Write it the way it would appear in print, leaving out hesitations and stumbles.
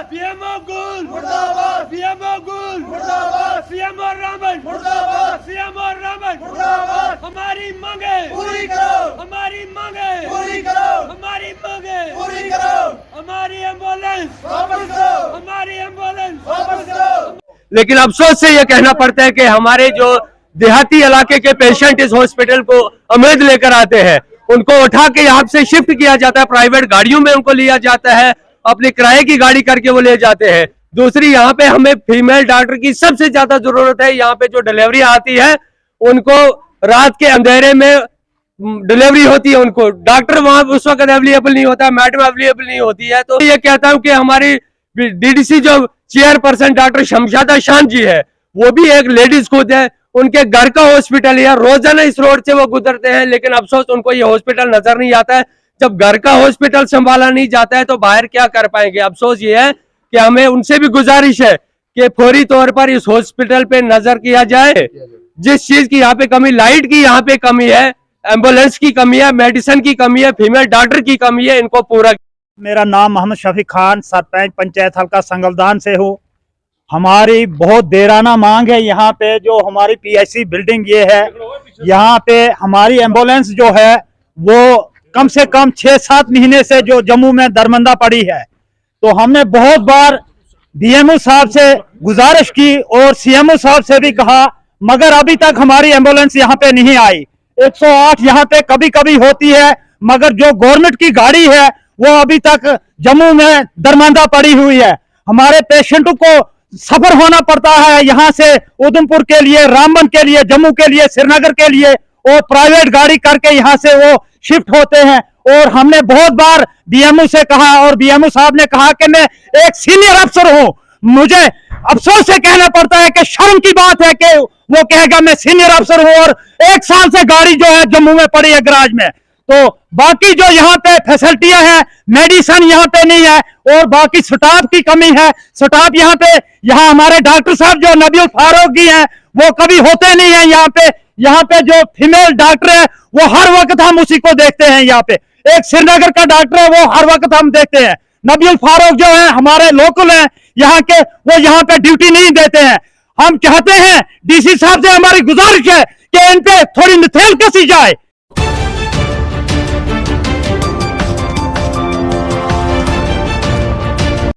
CMO गुल मुर्दाबाद, CMO गुल मुर्दाबाद, सीएमओ रामन मुर्दाबाद, सीएमओ रामन मुर्दाबाद। हमारी मांगे पूरी करो, हमारी मांगे पूरी करो, हमारी मांगे पूरी करो, हमारी एम्बुलेंस वापस करो, हमारी एम्बुलेंस वापस करो। लेकिन अफसोस से ये कहना पड़ता है कि हमारे जो देहाती इलाके के पेशेंट इस हॉस्पिटल को उम्मीद लेकर आते हैं, उनको उठा के यहाँ से शिफ्ट किया जाता है, प्राइवेट गाड़ियों में उनको लिया जाता है, अपने किराए की गाड़ी करके वो ले जाते हैं। दूसरी यहाँ पे हमें फीमेल डॉक्टर की सबसे ज्यादा जरूरत है। यहाँ पे जो डिलीवरी आती है उनको रात के अंधेरे में डिलीवरी होती है, उनको डॉक्टर वहां उस वक्त अवेलेबल नहीं होता, मैडम अवेलेबल नहीं होती है। तो ये कहता हूँ कि हमारी डीडीसी जो चेयरपर्सन डॉक्टर शमशादा शान जी है, वो भी एक लेडीज खुद है, उनके घर का हॉस्पिटल है, रोजाना इस रोड से वो गुजरते हैं, लेकिन अफसोस उनको ये हॉस्पिटल नजर नहीं आता है। जब घर का हॉस्पिटल संभाला नहीं जाता है तो बाहर क्या कर पाएंगे। अफसोस ये है कि हमें उनसे भी गुजारिश है कि फौरी तौर पर इस हॉस्पिटल पे नजर किया जाए। जिस चीज की यहाँ पे कमी, लाइट की यहाँ पे कमी है, एम्बुलेंस की कमी है, मेडिसिन की कमी है, फीमेल डॉक्टर की कमी है, इनको पूरा। मेरा नाम मोहम्मद शफीक खान, सरपंच पंचायत हल्का संगलदान से हूँ। हमारी बहुत देराना मांग है यहाँ पे, जो हमारी पीएचसी बिल्डिंग ये है, यहाँ पे हमारी एम्बुलेंस जो है वो कम से कम 6-7 महीने से जो जम्मू में दरमंदा पड़ी है। तो हमने बहुत बार डीएमओ साहब से गुजारिश की और सीएमओ साहब से भी कहा, मगर अभी तक हमारी एम्बुलेंस यहाँ पे नहीं आई। 108 यहाँ पे कभी कभी होती है, मगर जो गवर्नमेंट की गाड़ी है वो अभी तक जम्मू में दरमंदा पड़ी हुई है। हमारे पेशेंटों को सफर होना पड़ता है यहाँ से उधमपुर के लिए, रामबन के लिए, जम्मू के लिए, श्रीनगर के लिए, और प्राइवेट गाड़ी करके यहाँ से वो शिफ्ट होते हैं। और हमने बहुत बार बीएमओ से कहा और बीएमओ साहब ने कहा कि मैं एक सीनियर अफसर हूँ। मुझे अफसोस से कहना पड़ता है कि शर्म की बात है कि वो कहेगा मैं सीनियर अफसर हूँ और 1 साल से गाड़ी जो है जम्मू में पड़ी है गैराज में। तो बाकी जो यहाँ पे फैसिलिटियां हैं, मेडिसिन यहाँ पे नहीं है, और बाकी स्टाफ की कमी है। स्टाफ यहाँ पे, यहाँ हमारे डॉक्टर साहब जो नबीउल फारूक जी हैं वो कभी होते नहीं है यहाँ पे। यहाँ पे जो फीमेल डॉक्टर है वो हर वक्त हम उसी को देखते हैं। यहाँ पे एक श्रीनगर का डॉक्टर है, वो हर वक्त हम देखते हैं। नबीउल फारूक जो है हमारे लोकल हैं यहाँ के, वो यहाँ पे ड्यूटी नहीं देते हैं। हम चाहते हैं डीसी साहब से हमारी गुजारिश है कि इन पे थोड़ी नथेल कसी जाए।